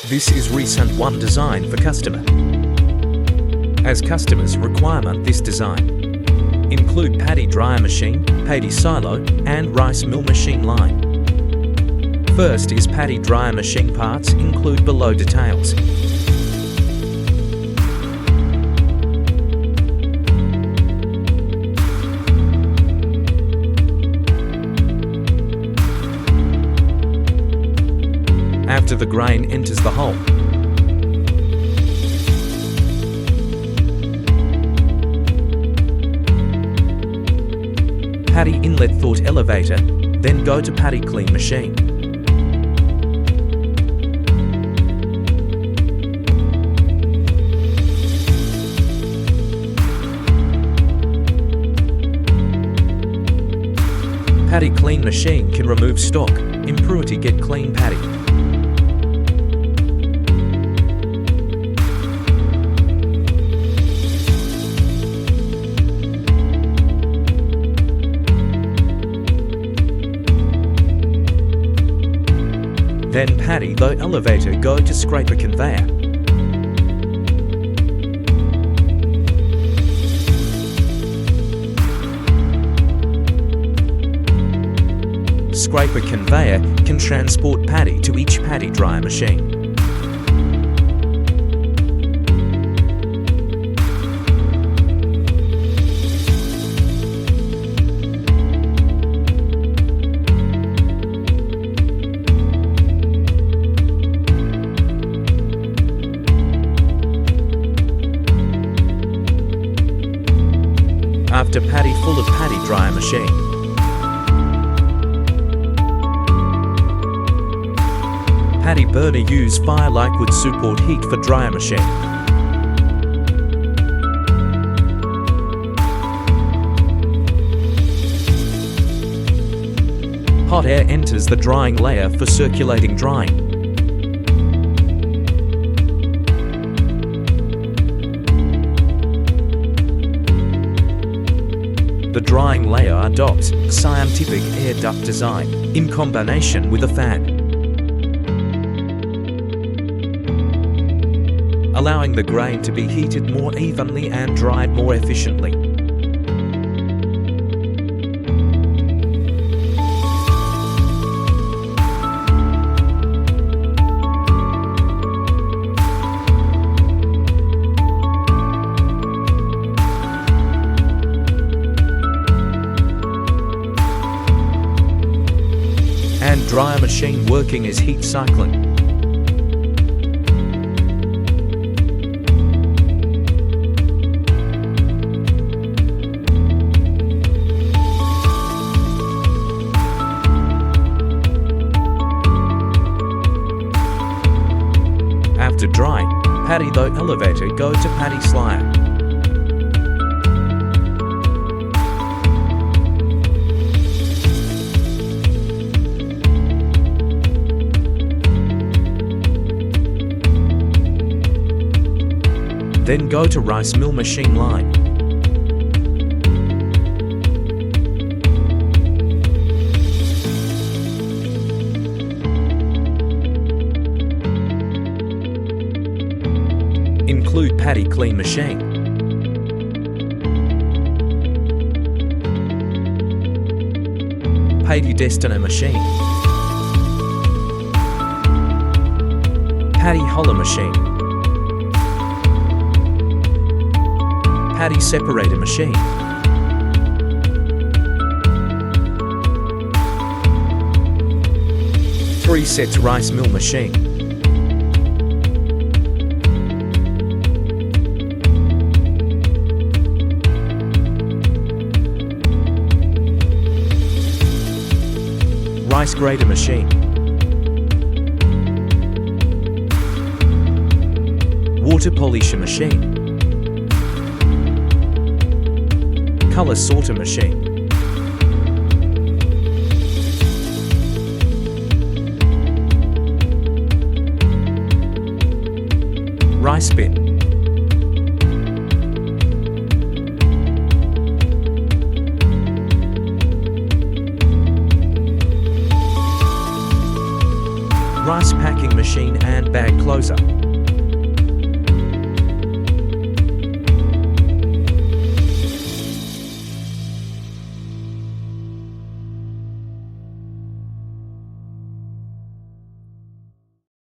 This is recent one design for customer. As customers' requirement, this design include Paddy dryer machine, Paddy silo and rice mill machine line. First is Paddy dryer machine parts include below details. After the grain enters the hole, Paddy inlet thought elevator, then go to Paddy clean machine. Paddy clean machine can remove stock, impurity get clean Paddy. Then Paddy low elevator go to scraper conveyor. Scraper conveyor can transport Paddy to each Paddy dryer machine. After Paddy full of Paddy dryer machine, Paddy burner use fire like would support heat for dryer machine. Hot air enters the drying layer for circulating drying. The drying layer adopts scientific air duct design in combination with a fan, allowing the grain to be heated more evenly and dried more efficiently. And dryer machine working as heat cycling. After drying, Paddy low elevator go to Paddy Supplier. Then go to rice mill machine line. Include Paddy clean machine. Paddy Destoner Machine. Paddy Holler Machine. Paddy Separator Machine. Three sets rice mill machine. Rice grater machine. Water polisher machine. Color sorter machine. Rice bin. rice packing machine and bag closer.